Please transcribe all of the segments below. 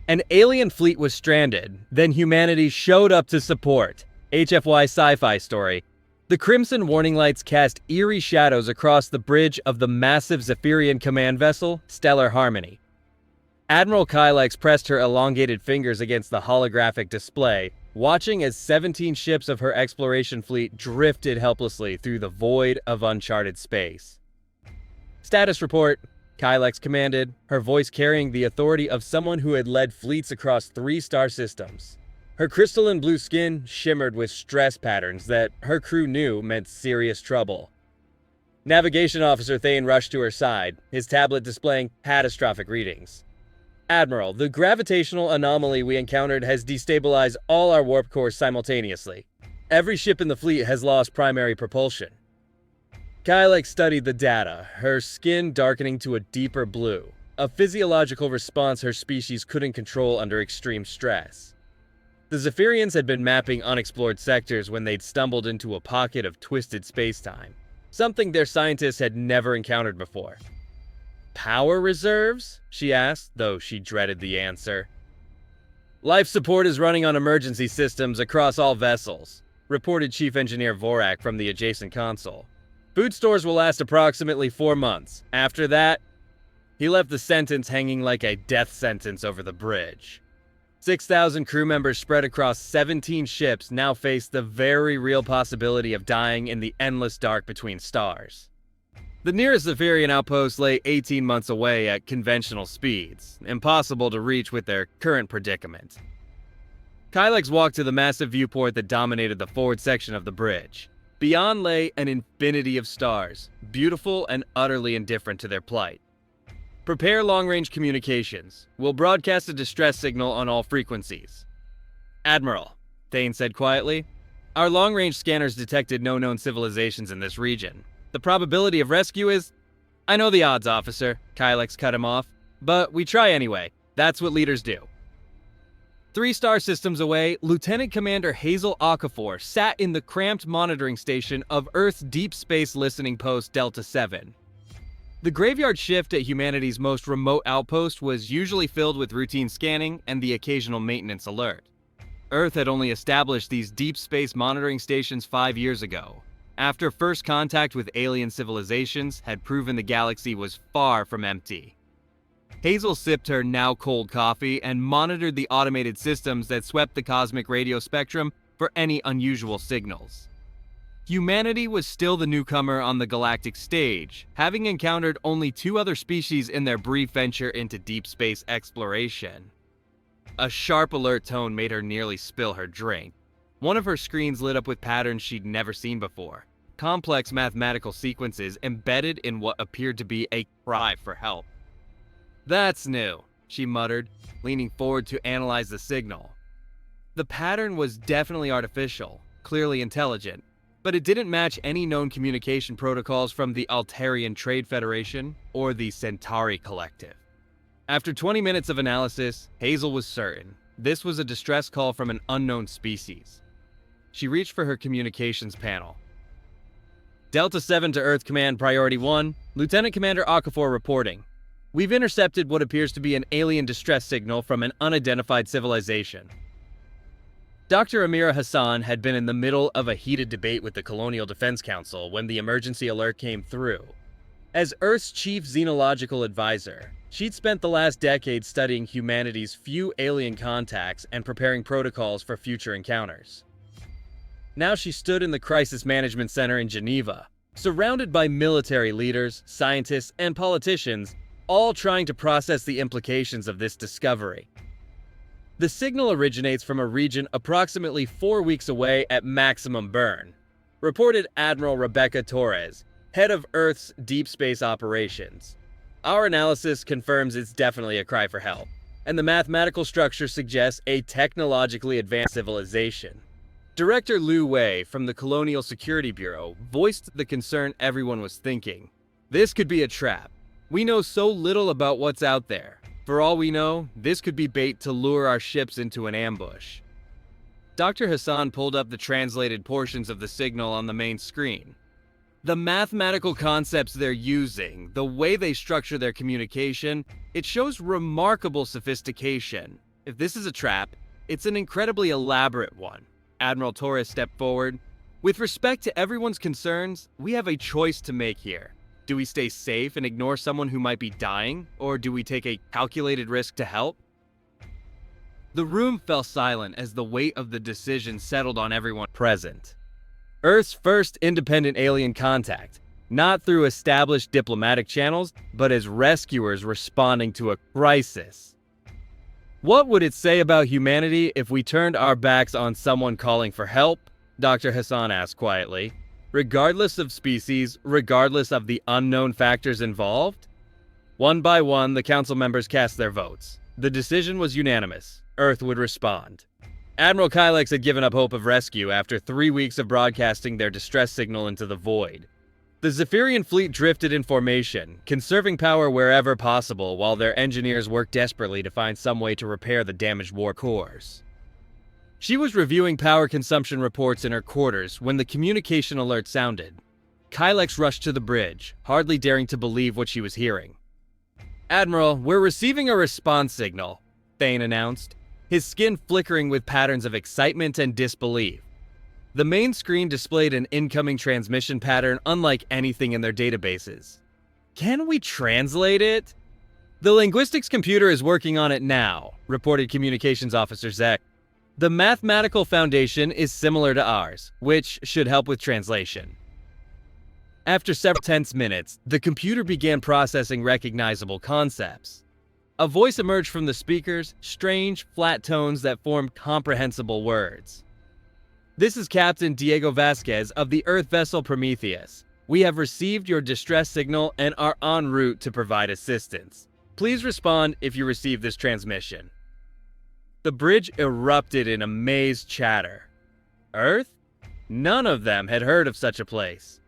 An alien fleet was stranded, then humanity showed up to support. HFY Sci-Fi story. The crimson warning lights cast eerie shadows across the bridge of the massive Zephyrian command vessel, Stellar Harmony. Admiral Kylix pressed her elongated fingers against the holographic display, watching as 17 ships of her exploration fleet drifted helplessly through the void of uncharted space. Status report, Kylix commanded, her voice carrying the authority of someone who had led fleets across 3 star systems. Her crystalline blue skin shimmered with stress patterns that her crew knew meant serious trouble. Navigation Officer Thane rushed to her side, his tablet displaying catastrophic readings. Admiral, the gravitational anomaly we encountered has destabilized all our warp cores simultaneously. Every ship in the fleet has lost primary propulsion. Kylix studied the data, her skin darkening to a deeper blue, a physiological response her species couldn't control under extreme stress. The Zephyrians had been mapping unexplored sectors when they'd stumbled into a pocket of twisted spacetime, something their scientists had never encountered before. Power reserves? She asked, though she dreaded the answer. Life support is running on emergency systems across all vessels, reported Chief Engineer Vorak from the adjacent console. Food stores will last approximately 4 months. After that, he left the sentence hanging like a death sentence over the bridge. 6,000 crew members spread across 17 ships now face the very real possibility of dying in the endless dark between stars. The nearest Zephyrian outpost lay 18 months away at conventional speeds, impossible to reach with their current predicament. Kylix walked to the massive viewport that dominated the forward section of the bridge. Beyond lay an infinity of stars, beautiful and utterly indifferent to their plight. Prepare long-range communications. We'll broadcast a distress signal on all frequencies. Admiral, Thane said quietly, our long-range scanners detected no known civilizations in this region. The probability of rescue is... I know the odds, officer, Kylix cut him off, but we try anyway. That's what leaders do. 3 star systems away, Lieutenant Commander Hazel Okafor sat in the cramped monitoring station of Earth's Deep Space Listening Post Delta 7. The graveyard shift at humanity's most remote outpost was usually filled with routine scanning and the occasional maintenance alert. Earth had only established these deep space monitoring stations 5 years ago, after first contact with alien civilizations had proven the galaxy was far from empty. Hazel sipped her now cold coffee and monitored the automated systems that swept the cosmic radio spectrum for any unusual signals. Humanity was still the newcomer on the galactic stage, having encountered only 2 other species in their brief venture into deep space exploration. A sharp alert tone made her nearly spill her drink. One of her screens lit up with patterns she'd never seen before, complex mathematical sequences embedded in what appeared to be a cry for help. That's new, she muttered, leaning forward to analyze the signal. The pattern was definitely artificial, clearly intelligent, but it didn't match any known communication protocols from the Altarian Trade Federation or the Centauri Collective. After 20 minutes of analysis, Hazel was certain this was a distress call from an unknown species. She reached for her communications panel. Delta 7 to Earth Command Priority 1, Lieutenant Commander Okafor reporting. We've intercepted what appears to be an alien distress signal from an unidentified civilization. Dr. Amira Hassan had been in the middle of a heated debate with the Colonial Defense Council when the emergency alert came through. As Earth's chief xenological advisor, she'd spent the last decade studying humanity's few alien contacts and preparing protocols for future encounters. Now she stood in the Crisis Management Center in Geneva, surrounded by military leaders, scientists, and politicians, all trying to process the implications of this discovery. The signal originates from a region approximately 4 weeks away at maximum burn, reported Admiral Rebecca Torres, head of Earth's deep space operations. Our analysis confirms it's definitely a cry for help, and the mathematical structure suggests a technologically advanced civilization. Director Liu Wei from the Colonial Security Bureau voiced the concern everyone was thinking. This could be a trap. We know so little about what's out there. For all we know, this could be bait to lure our ships into an ambush. Dr. Hassan pulled up the translated portions of the signal on the main screen. The mathematical concepts they're using, the way they structure their communication, it shows remarkable sophistication. If this is a trap, it's an incredibly elaborate one. Admiral Torres stepped forward. With respect to everyone's concerns, we have a choice to make here. Do we stay safe and ignore someone who might be dying, or do we take a calculated risk to help? The room fell silent as the weight of the decision settled on everyone present. Earth's first independent alien contact, not through established diplomatic channels, but as rescuers responding to a crisis. What would it say about humanity if we turned our backs on someone calling for help? Dr. Hassan asked quietly. Regardless of species, regardless of the unknown factors involved? One by one, the council members cast their votes. The decision was unanimous. Earth would respond. Admiral Kylex had given up hope of rescue after 3 weeks of broadcasting their distress signal into the void. The Zephyrian fleet drifted in formation, conserving power wherever possible while their engineers worked desperately to find some way to repair the damaged war cores. She was reviewing power consumption reports in her quarters when the communication alert sounded. Kylex rushed to the bridge, hardly daring to believe what she was hearing. "Admiral, we're receiving a response signal," Thane announced, his skin flickering with patterns of excitement and disbelief. The main screen displayed an incoming transmission pattern unlike anything in their databases. "Can we translate it?" "The linguistics computer is working on it now," reported Communications Officer Zek. "The mathematical foundation is similar to ours, which should help with translation." After several tense minutes, the computer began processing recognizable concepts. A voice emerged from the speakers, strange, flat tones that formed comprehensible words. "This is Captain Diego Vasquez of the Earth vessel Prometheus. We have received your distress signal and are en route to provide assistance. Please respond if you receive this transmission." The bridge erupted in amazed chatter. Earth? None of them had heard of such a place.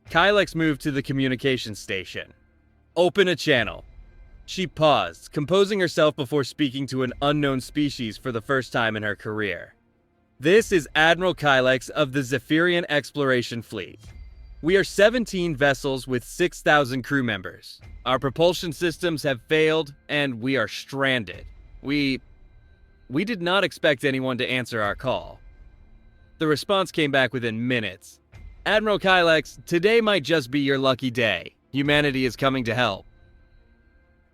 Kylex moved to the communications station. "Open a channel." She paused, composing herself before speaking to an unknown species for the first time in her career. "This is Admiral Kylex of the Zephyrian Exploration Fleet. We are 17 vessels with 6,000 crew members. Our propulsion systems have failed, and we are stranded. We did not expect anyone to answer our call." The response came back within minutes. "Admiral Kylex, today might just be your lucky day. Humanity is coming to help."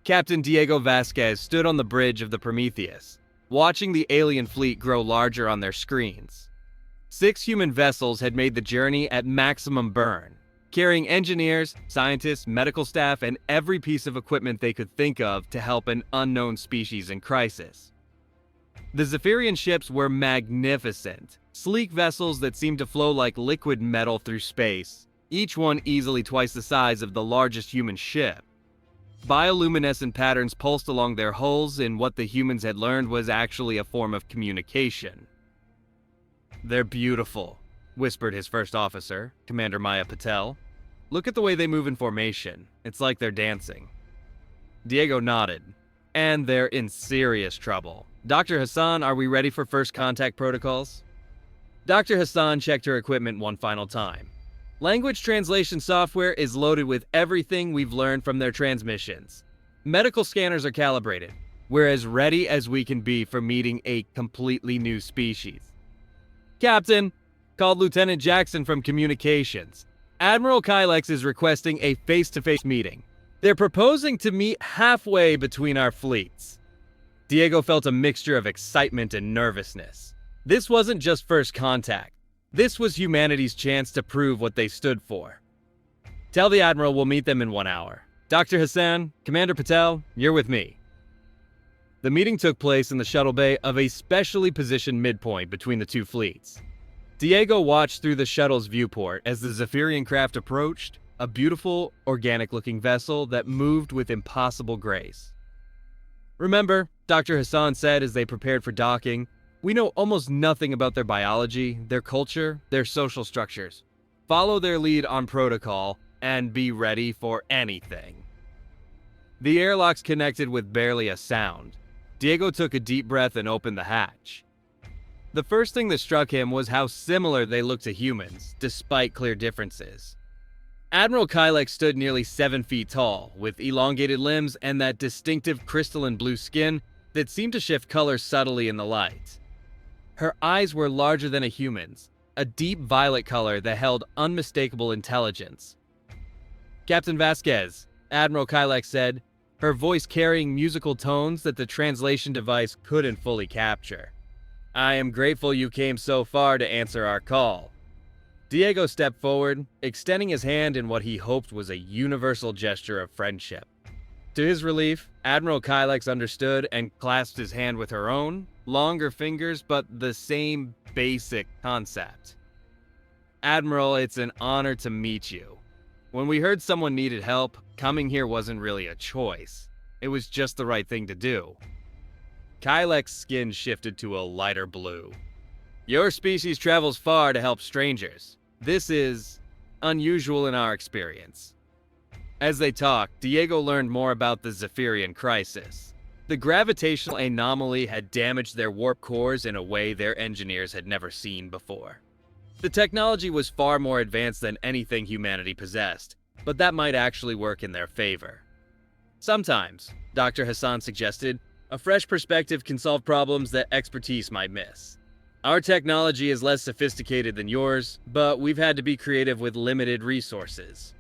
Captain Diego Vasquez stood on the bridge of the Prometheus, watching the alien fleet grow larger on their screens. 6 human vessels had made the journey at maximum burn, carrying engineers, scientists, medical staff, and every piece of equipment they could think of to help an unknown species in crisis. The Zephyrian ships were magnificent, sleek vessels that seemed to flow like liquid metal through space, each one easily twice the size of the largest human ship. Bioluminescent patterns pulsed along their hulls in what the humans had learned was actually a form of communication. "They're beautiful," whispered his first officer, Commander Maya Patel. "Look at the way they move in formation. It's like they're dancing." Diego nodded. "And they're in serious trouble. Dr. Hassan, are we ready for first contact protocols?" Dr. Hassan checked her equipment one final time. "Language translation software is loaded with everything we've learned from their transmissions. Medical scanners are calibrated. We're as ready as we can be for meeting a completely new species." "Captain," called Lieutenant Jackson from Communications, "Admiral Kylex is requesting a face-to-face meeting. They're proposing to meet halfway between our fleets." Diego felt a mixture of excitement and nervousness. This wasn't just first contact. This was humanity's chance to prove what they stood for. "Tell the Admiral we'll meet them in 1 hour. Dr. Hassan, Commander Patel, you're with me." The meeting took place in the shuttle bay of a specially positioned midpoint between the two fleets. Diego watched through the shuttle's viewport as the Zephyrian craft approached, a beautiful, organic-looking vessel that moved with impossible grace. "Remember," Dr. Hassan said as they prepared for docking, "we know almost nothing about their biology, their culture, their social structures. Follow their lead on protocol, and be ready for anything." The airlocks connected with barely a sound. Diego took a deep breath and opened the hatch. The first thing that struck him was how similar they looked to humans, despite clear differences. Admiral Kylex stood nearly 7 feet tall, with elongated limbs and that distinctive crystalline blue skin that seemed to shift color subtly in the light. Her eyes were larger than a human's, a deep violet color that held unmistakable intelligence. "Captain Vasquez," Admiral Kylek said, her voice carrying musical tones that the translation device couldn't fully capture. "I am grateful you came so far to answer our call." Diego stepped forward, extending his hand in what he hoped was a universal gesture of friendship. To his relief, Admiral Kylek understood and clasped his hand with her own, longer fingers, but the same basic concept. "Admiral, it's an honor to meet you. When we heard someone needed help, coming here wasn't really a choice. It was just the right thing to do." Kylek's skin shifted to a lighter blue. "Your species travels far to help strangers. This is unusual in our experience." As they talked, Diego learned more about the Zephyrian crisis. The gravitational anomaly had damaged their warp cores in a way their engineers had never seen before. The technology was far more advanced than anything humanity possessed, but that might actually work in their favor. Sometimes, Dr. Hassan suggested, a fresh perspective can solve problems that expertise might miss. Our technology is less sophisticated than yours, but we've had to be creative with limited resources.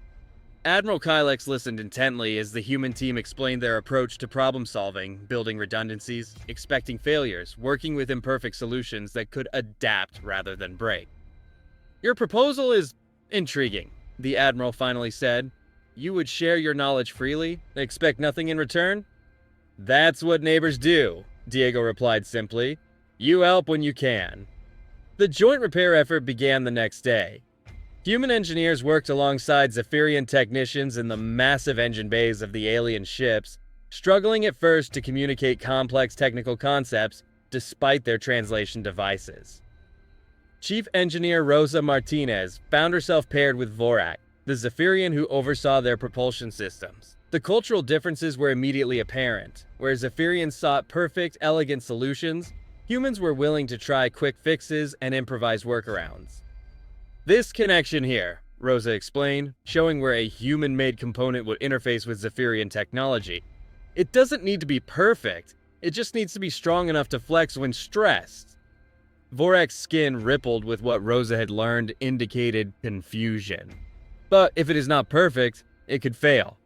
Admiral Kylek listened intently as the human team explained their approach to problem solving, building redundancies, expecting failures, working with imperfect solutions that could adapt rather than break. "Your proposal is intriguing," the Admiral finally said. "You would share your knowledge freely, expect nothing in return?" "That's what neighbors do," Diego replied simply. "You help when you can." The joint repair effort began the next day. Human engineers worked alongside Zephyrian technicians in the massive engine bays of the alien ships, struggling at first to communicate complex technical concepts despite their translation devices. Chief Engineer Rosa Martinez found herself paired with Vorak, the Zephyrian who oversaw their propulsion systems. The cultural differences were immediately apparent. Where Zephyrians sought perfect, elegant solutions, humans were willing to try quick fixes and improvise workarounds. "This connection here," Rosa explained, showing where a human-made component would interface with Zephyrian technology. "It doesn't need to be perfect, it just needs to be strong enough to flex when stressed." Vorak's skin rippled with what Rosa had learned indicated confusion. "But if it is not perfect, it could fail."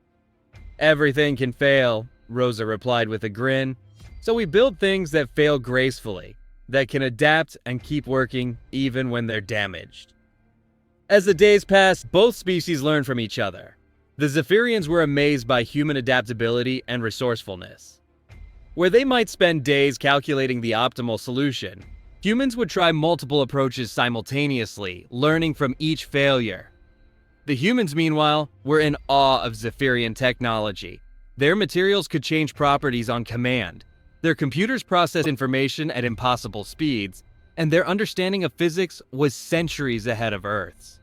"Everything can fail," Rosa replied with a grin. "So we build things that fail gracefully, that can adapt and keep working even when they're damaged." As the days passed, both species learned from each other. The Zephyrians were amazed by human adaptability and resourcefulness. Where they might spend days calculating the optimal solution, humans would try multiple approaches simultaneously, learning from each failure. The humans, meanwhile, were in awe of Zephyrian technology. Their materials could change properties on command. Their computers processed information at impossible speeds, and their understanding of physics was centuries ahead of Earth's.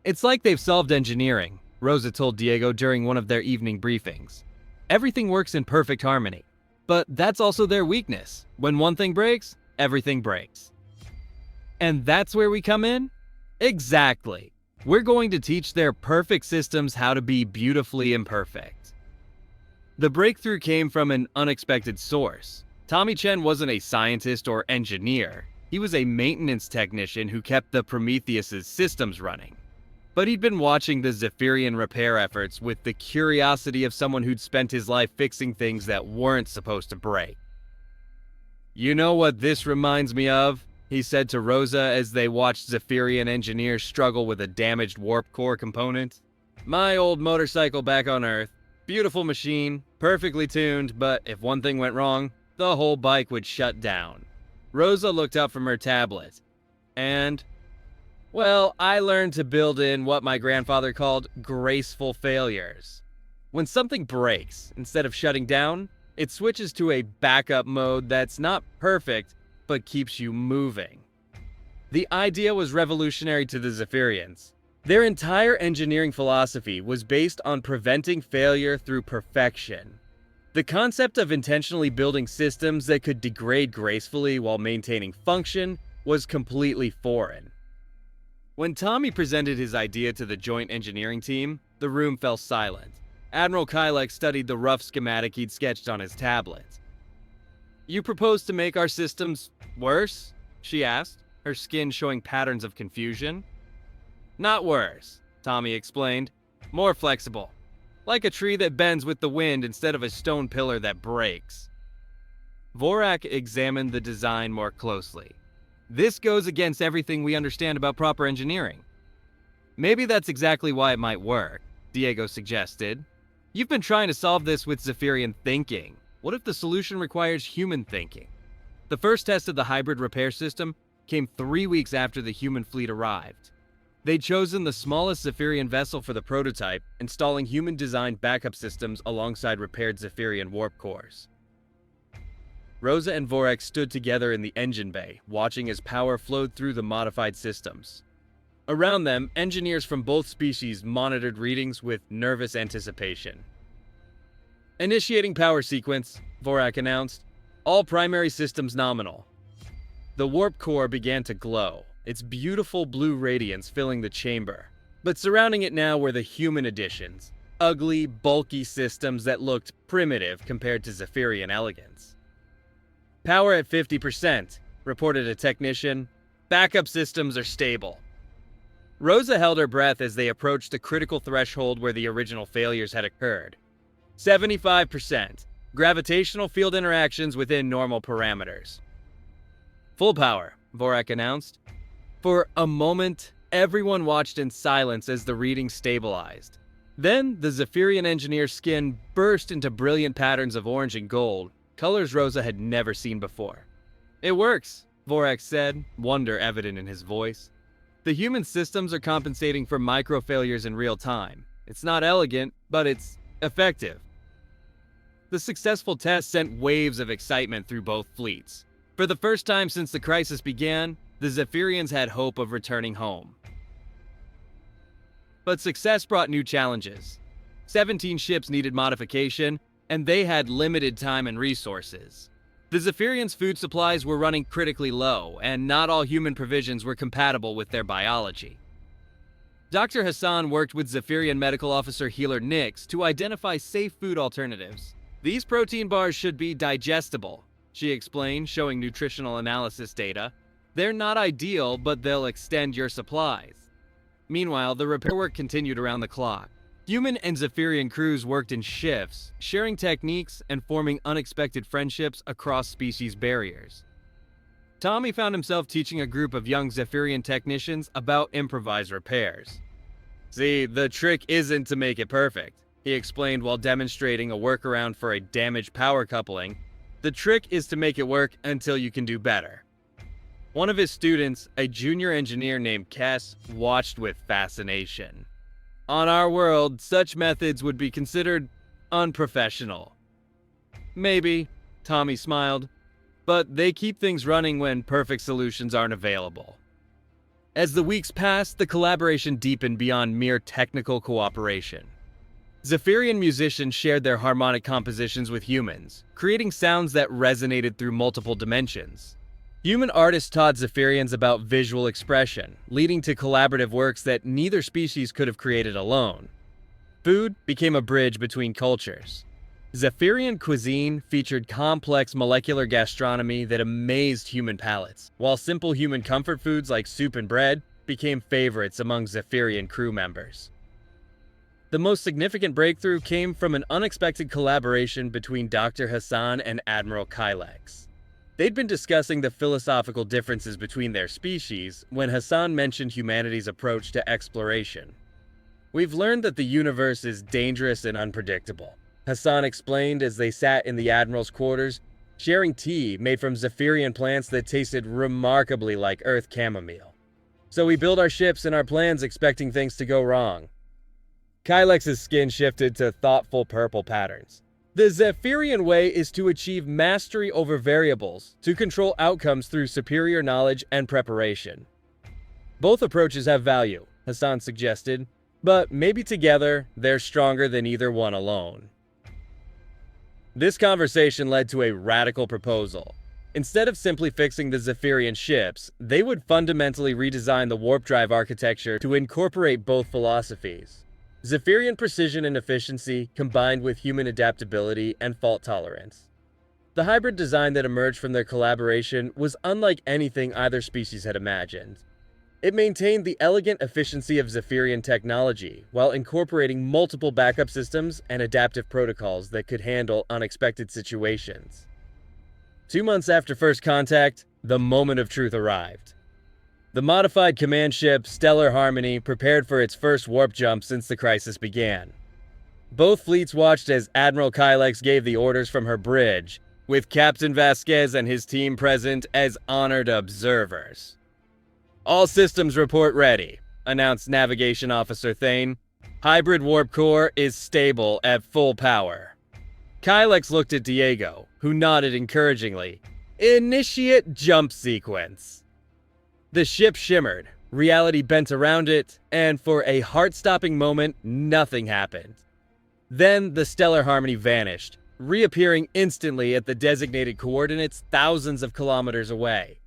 "It's like they've solved engineering," Rosa told Diego during one of their evening briefings. "Everything works in perfect harmony. But that's also their weakness. When one thing breaks, everything breaks." "And that's where we come in?" "Exactly. We're going to teach their perfect systems how to be beautifully imperfect." The breakthrough came from an unexpected source. Tommy Chen wasn't a scientist or engineer. He was a maintenance technician who kept the Prometheus's systems running. But he'd been watching the Zephyrian repair efforts with the curiosity of someone who'd spent his life fixing things that weren't supposed to break. "You know what this reminds me of?" he said to Rosa as they watched Zephyrian engineers struggle with a damaged warp core component. "My old motorcycle back on Earth. Beautiful machine, perfectly tuned, but if one thing went wrong, the whole bike would shut down." Rosa looked up from her tablet. "And, well, I learned to build in what my grandfather called graceful failures. When something breaks, instead of shutting down, it switches to a backup mode that's not perfect, but keeps you moving." The idea was revolutionary to the Zephyrians. Their entire engineering philosophy was based on preventing failure through perfection. The concept of intentionally building systems that could degrade gracefully while maintaining function was completely foreign. When Tommy presented his idea to the joint engineering team, the room fell silent. Admiral Kylek studied the rough schematic he'd sketched on his tablet. You propose to make our systems worse? She asked, her skin showing patterns of confusion. Not worse, Tommy explained. More flexible. Like a tree that bends with the wind instead of a stone pillar that breaks. Vorak examined the design more closely. This goes against everything we understand about proper engineering. Maybe that's exactly why it might work, Diego suggested. You've been trying to solve this with Zephyrian thinking. What if the solution requires human thinking? The first test of the hybrid repair system came 3 weeks after the human fleet arrived. They'd chosen the smallest Zephyrian vessel for the prototype, installing human-designed backup systems alongside repaired Zephyrian warp cores. Rosa and Vorak stood together in the engine bay, watching as power flowed through the modified systems. Around them, engineers from both species monitored readings with nervous anticipation. Initiating power sequence, Vorak announced. All primary systems nominal. The warp core began to glow, its beautiful blue radiance filling the chamber. But surrounding it now were the human additions, ugly, bulky systems that looked primitive compared to Zephyrian elegance. Power at 50%, reported a technician. Backup systems are stable. Rosa held her breath as they approached the critical threshold where the original failures had occurred. 75%. Gravitational field interactions within normal parameters. Full power, Vorak announced. For a moment, everyone watched in silence as the reading stabilized. Then, the Zephyrian engineer's skin burst into brilliant patterns of orange and gold, colors Rosa had never seen before. It works, Vorak said, wonder evident in his voice. The human systems are compensating for micro-failures in real time. It's not elegant, but it's effective. The successful test sent waves of excitement through both fleets. For the first time since the crisis began, the Zephyrians had hope of returning home. But success brought new challenges. 17 ships needed modification, and they had limited time and resources. The Zephyrians' food supplies were running critically low, and not all human provisions were compatible with their biology. Dr. Hassan worked with Zephyrian Medical Officer Healer Nix to identify safe food alternatives. These protein bars should be digestible, she explained, showing nutritional analysis data. They're not ideal, but they'll extend your supplies. Meanwhile, the repair work continued around the clock. Human and Zephyrian crews worked in shifts, sharing techniques and forming unexpected friendships across species barriers. Tommy found himself teaching a group of young Zephyrian technicians about improvised repairs. See, the trick isn't to make it perfect, he explained while demonstrating a workaround for a damaged power coupling. The trick is to make it work until you can do better. One of his students, a junior engineer named Kess, watched with fascination. On our world, such methods would be considered unprofessional. Maybe, Tommy smiled, but they keep things running when perfect solutions aren't available. As the weeks passed, the collaboration deepened beyond mere technical cooperation. Zephyrian musicians shared their harmonic compositions with humans, creating sounds that resonated through multiple dimensions. Human artists taught Zephyrians about visual expression, leading to collaborative works that neither species could have created alone. Food became a bridge between cultures. Zephyrian cuisine featured complex molecular gastronomy that amazed human palates, while simple human comfort foods like soup and bread became favorites among Zephyrian crew members. The most significant breakthrough came from an unexpected collaboration between Dr. Hassan and Admiral Kylex. They'd been discussing the philosophical differences between their species when Hassan mentioned humanity's approach to exploration. We've learned that the universe is dangerous and unpredictable, Hassan explained as they sat in the Admiral's quarters, sharing tea made from Zephyrian plants that tasted remarkably like Earth chamomile. So we build our ships and our plans expecting things to go wrong. Kylex's skin shifted to thoughtful purple patterns. The Zephyrian way is to achieve mastery over variables, to control outcomes through superior knowledge and preparation. Both approaches have value, Hassan suggested, but maybe together, they're stronger than either one alone. This conversation led to a radical proposal. Instead of simply fixing the Zephyrian ships, they would fundamentally redesign the warp drive architecture to incorporate both philosophies. Zephyrian precision and efficiency combined with human adaptability and fault tolerance. The hybrid design that emerged from their collaboration was unlike anything either species had imagined. It maintained the elegant efficiency of Zephyrian technology while incorporating multiple backup systems and adaptive protocols that could handle unexpected situations. 2 months after first contact, the moment of truth arrived. The modified command ship Stellar Harmony prepared for its first warp jump since the crisis began. Both fleets watched as Admiral Kylex gave the orders from her bridge, with Captain Vasquez and his team present as honored observers. "All systems report ready," announced Navigation Officer Thane. "Hybrid warp core is stable at full power." Kylex looked at Diego, who nodded encouragingly. "Initiate jump sequence." The ship shimmered, reality bent around it, and for a heart-stopping moment, nothing happened. Then the Stellar Harmony vanished, reappearing instantly at the designated coordinates thousands of kilometers away.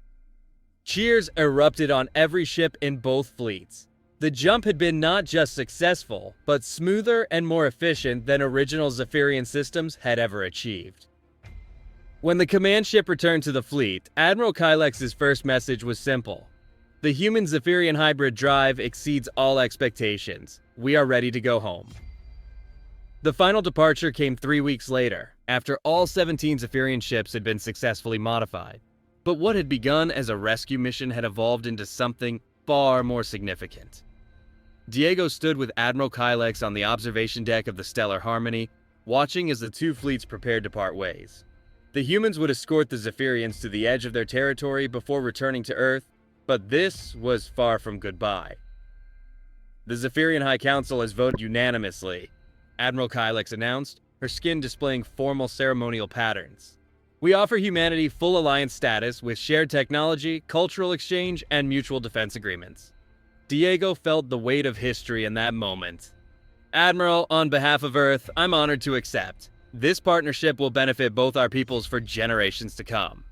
Cheers erupted on every ship in both fleets. The jump had been not just successful, but smoother and more efficient than original Zephyrian systems had ever achieved. When the command ship returned to the fleet, Admiral Kylex's first message was simple. "The human Zephyrian hybrid drive exceeds all expectations. We are ready to go home." The final departure came 3 weeks later, after all 17 Zephyrian ships had been successfully modified. But what had begun as a rescue mission had evolved into something far more significant. Diego stood with Admiral Kylex on the observation deck of the Stellar Harmony, watching as the two fleets prepared to part ways. The humans would escort the Zephyrians to the edge of their territory before returning to Earth, but this was far from goodbye. "The Zephyrian High Council has voted unanimously," Admiral Kylex announced, her skin displaying formal ceremonial patterns. "We offer humanity full alliance status with shared technology, cultural exchange, and mutual defense agreements." Diego felt the weight of history in that moment. "Admiral, on behalf of Earth, I'm honored to accept. This partnership will benefit both our peoples for generations to come."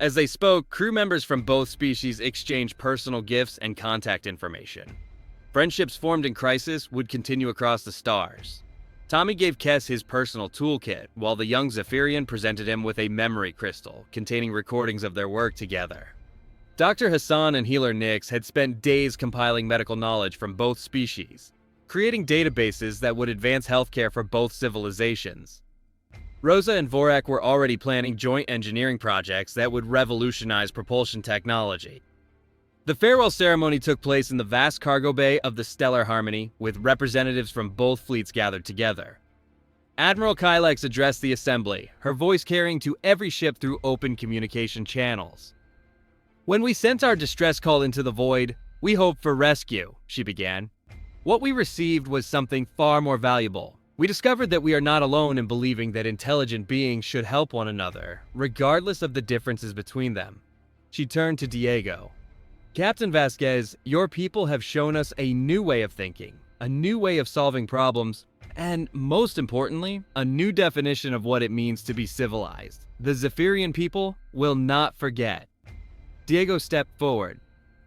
As they spoke, crew members from both species exchanged personal gifts and contact information. Friendships formed in crisis would continue across the stars. Tommy gave Kes his personal toolkit, while the young Zephyrian presented him with a memory crystal containing recordings of their work together. Dr. Hassan and healer Nix had spent days compiling medical knowledge from both species, creating databases that would advance healthcare for both civilizations. Rosa and Vorak were already planning joint engineering projects that would revolutionize propulsion technology. The farewell ceremony took place in the vast cargo bay of the Stellar Harmony, with representatives from both fleets gathered together. Admiral Kylex addressed the assembly, her voice carrying to every ship through open communication channels. "When we sent our distress call into the void, we hoped for rescue," she began. "What we received was something far more valuable. We discovered that we are not alone in believing that intelligent beings should help one another, regardless of the differences between them." She turned to Diego. "Captain Vasquez, your people have shown us a new way of thinking, a new way of solving problems, and most importantly, a new definition of what it means to be civilized. The Zephyrian people will not forget." Diego stepped forward.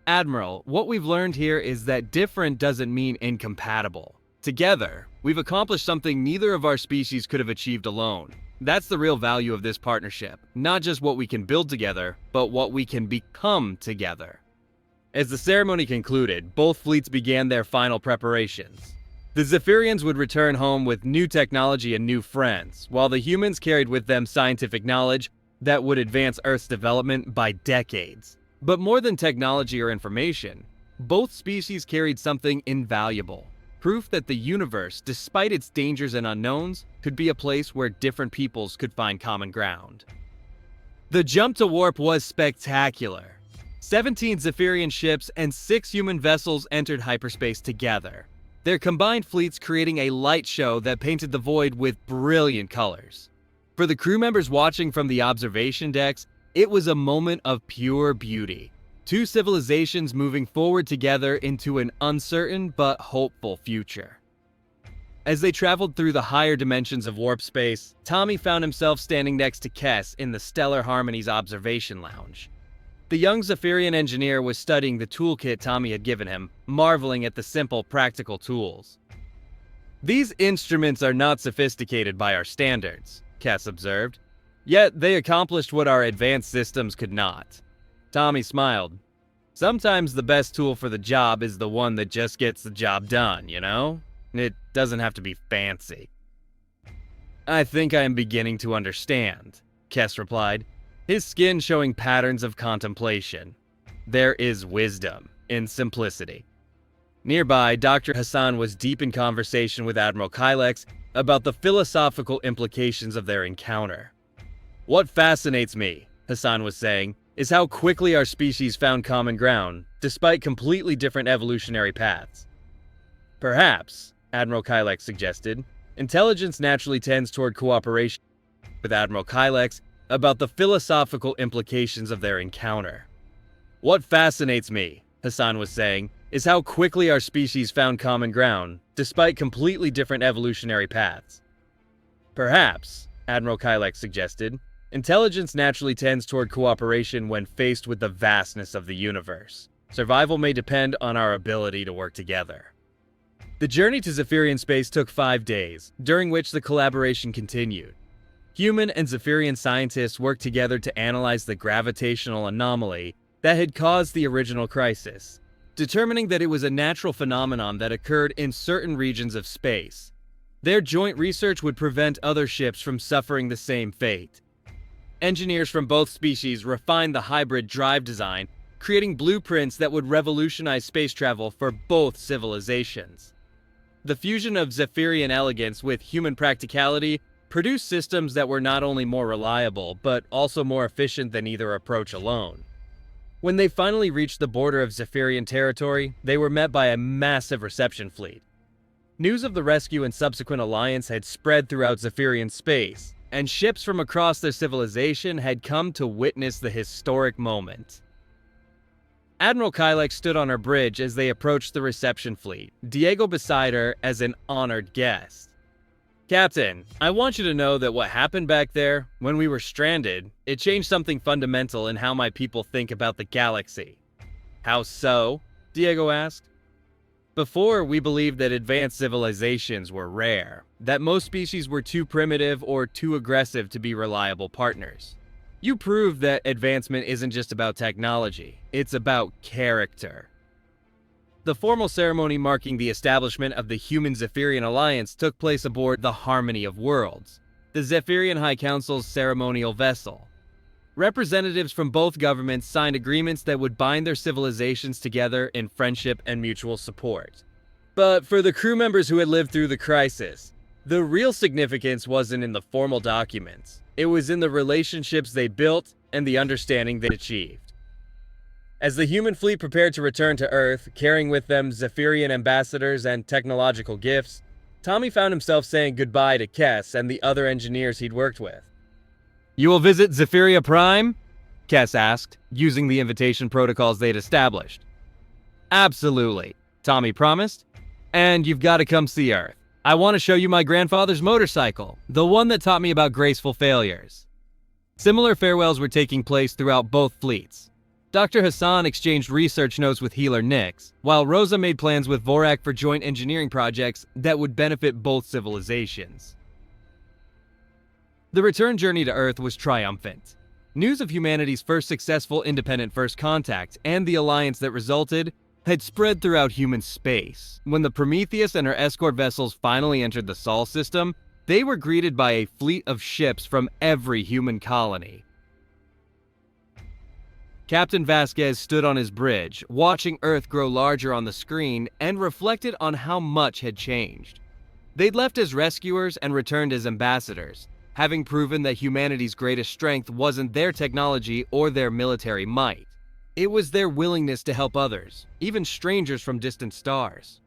"Admiral, what we've learned here is that different doesn't mean incompatible. Together, we've accomplished something neither of our species could have achieved alone. That's the real value of this partnership, not just what we can build together, but what we can become together." As the ceremony concluded, both fleets began their final preparations. The Zephyrians would return home with new technology and new friends, while the humans carried with them scientific knowledge that would advance Earth's development by decades. But more than technology or information, both species carried something invaluable. Proof that the universe, despite its dangers and unknowns, could be a place where different peoples could find common ground. The jump to warp was spectacular. 17 Zephyrian ships and 6 human vessels entered hyperspace together, their combined fleets creating a light show that painted the void with brilliant colors. For the crew members watching from the observation decks, it was a moment of pure beauty. Two civilizations moving forward together into an uncertain but hopeful future. As they traveled through the higher dimensions of warp space, Tommy found himself standing next to Kes in the Stellar Harmony's observation lounge. The young Zephyrian engineer was studying the toolkit Tommy had given him, marveling at the simple, practical tools. "These instruments are not sophisticated by our standards," Kes observed. Yet they accomplished what our advanced systems could not. Tommy smiled. Sometimes the best tool for the job is the one that just gets the job done, you know? It doesn't have to be fancy. I think I am beginning to understand, Kess replied, his skin showing patterns of contemplation. There is wisdom in simplicity. Nearby, Dr. Hassan was deep in conversation with Admiral Kylex about the philosophical implications of their encounter. What fascinates me, Hassan was saying, is how quickly our species found common ground, despite completely different evolutionary paths. Perhaps, Admiral Kylex suggested, intelligence naturally tends toward cooperation with Admiral Kylex about the philosophical implications of their encounter. What fascinates me, Hassan was saying, is how quickly our species found common ground, despite completely different evolutionary paths. Perhaps, Admiral Kylex suggested, intelligence naturally tends toward cooperation when faced with the vastness of the universe. Survival may depend on our ability to work together. The journey to Zephyrian space took 5 days, during which the collaboration continued. Human and Zephyrian scientists worked together to analyze the gravitational anomaly that had caused the original crisis, determining that it was a natural phenomenon that occurred in certain regions of space. Their joint research would prevent other ships from suffering the same fate. Engineers from both species refined the hybrid drive design, creating blueprints that would revolutionize space travel for both civilizations. The fusion of Zephyrian elegance with human practicality produced systems that were not only more reliable, but also more efficient than either approach alone. When they finally reached the border of Zephyrian territory, they were met by a massive reception fleet. News of the rescue and subsequent alliance had spread throughout Zephyrian space, and ships from across their civilization had come to witness the historic moment. Admiral Kylex stood on her bridge as they approached the reception fleet, Diego beside her as an honored guest. Captain, I want you to know that what happened back there, when we were stranded, it changed something fundamental in how my people think about the galaxy. How so? Diego asked. Before, we believed that advanced civilizations were rare, that most species were too primitive or too aggressive to be reliable partners. You proved that advancement isn't just about technology, it's about character. The formal ceremony marking the establishment of the Human-Zephyrian Alliance took place aboard the Harmony of Worlds, the Zephyrian High Council's ceremonial vessel. Representatives from both governments signed agreements that would bind their civilizations together in friendship and mutual support. But for the crew members who had lived through the crisis, the real significance wasn't in the formal documents. It was in the relationships they built and the understanding they achieved. As the human fleet prepared to return to Earth, carrying with them Zephyrian ambassadors and technological gifts, Tommy found himself saying goodbye to Kess and the other engineers he'd worked with. "You will visit Zephyria Prime?" Kess asked, using the invitation protocols they'd established. "Absolutely," Tommy promised. "And you've got to come see Earth. I want to show you my grandfather's motorcycle, the one that taught me about graceful failures." Similar farewells were taking place throughout both fleets. Dr. Hassan exchanged research notes with healer Nix, while Rosa made plans with Vorak for joint engineering projects that would benefit both civilizations. The return journey to Earth was triumphant. News of humanity's first successful independent first contact and the alliance that resulted had spread throughout human space. When the Prometheus and her escort vessels finally entered the Sol system, they were greeted by a fleet of ships from every human colony. Captain Vasquez stood on his bridge, watching Earth grow larger on the screen, and reflected on how much had changed. They'd left as rescuers and returned as ambassadors, having proven that humanity's greatest strength wasn't their technology or their military might. It was their willingness to help others, even strangers from distant stars.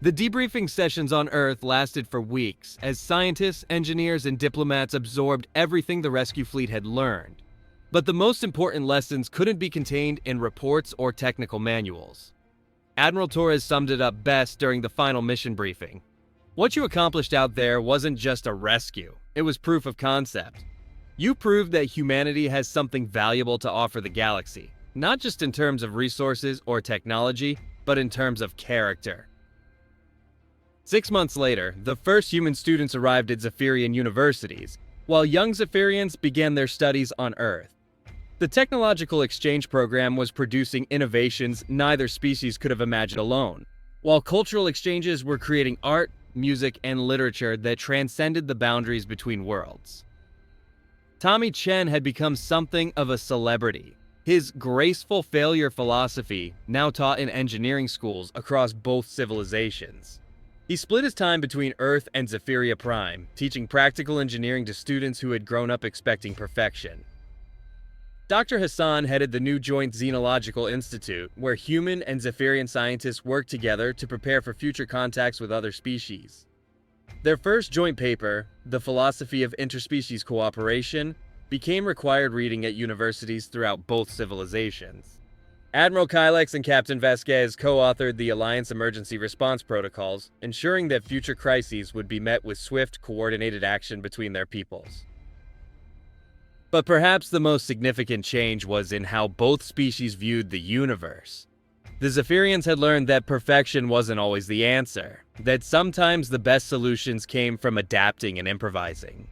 The debriefing sessions on Earth lasted for weeks, as scientists, engineers, and diplomats absorbed everything the rescue fleet had learned. But the most important lessons couldn't be contained in reports or technical manuals. Admiral Torres summed it up best during the final mission briefing. What you accomplished out there wasn't just a rescue, it was proof of concept. You proved that humanity has something valuable to offer the galaxy, not just in terms of resources or technology, but in terms of character. 6 months later, the first human students arrived at Zephyrian universities, while young Zephyrians began their studies on Earth. The technological exchange program was producing innovations neither species could have imagined alone, while cultural exchanges were creating art, music, and literature that transcended the boundaries between worlds. Tommy Chen had become something of a celebrity. His graceful failure philosophy, now taught in engineering schools across both civilizations. He split his time between Earth and Zephyria Prime, teaching practical engineering to students who had grown up expecting perfection. Dr. Hassan headed the new Joint Xenological Institute, where human and Zephyrian scientists worked together to prepare for future contacts with other species. Their first joint paper, The Philosophy of Interspecies Cooperation, became required reading at universities throughout both civilizations. Admiral Kylix and Captain Vasquez co-authored the Alliance Emergency Response Protocols, ensuring that future crises would be met with swift, coordinated action between their peoples. But perhaps the most significant change was in how both species viewed the universe. The Zephyrians had learned that perfection wasn't always the answer, that sometimes the best solutions came from adapting and improvising.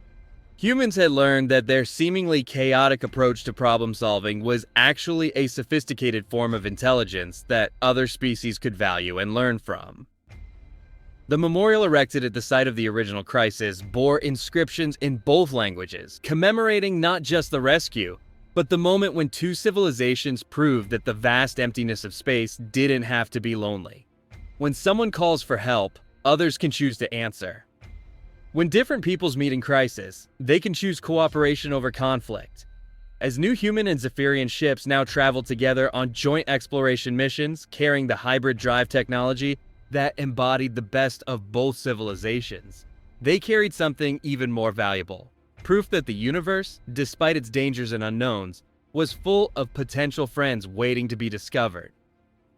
Humans had learned that their seemingly chaotic approach to problem solving was actually a sophisticated form of intelligence that other species could value and learn from. The memorial erected at the site of the original crisis bore inscriptions in both languages, commemorating not just the rescue, but the moment when two civilizations proved that the vast emptiness of space didn't have to be lonely. When someone calls for help, others can choose to answer. When different peoples meet in crisis, they can choose cooperation over conflict. As new human and Zephyrian ships now travel together on joint exploration missions, carrying the hybrid drive technology that embodied the best of both civilizations, they carried something even more valuable. Proof that the universe, despite its dangers and unknowns, was full of potential friends waiting to be discovered.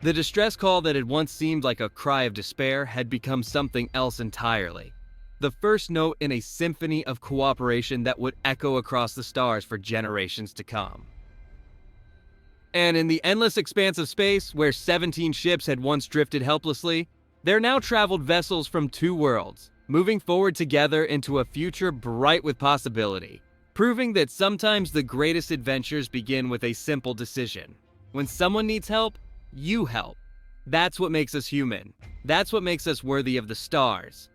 The distress call that had once seemed like a cry of despair had become something else entirely. The first note in a symphony of cooperation that would echo across the stars for generations to come. And in the endless expanse of space, where 17 ships had once drifted helplessly, there now traveled vessels from two worlds, moving forward together into a future bright with possibility, proving that sometimes the greatest adventures begin with a simple decision. When someone needs help, you help. That's what makes us human. That's what makes us worthy of the stars.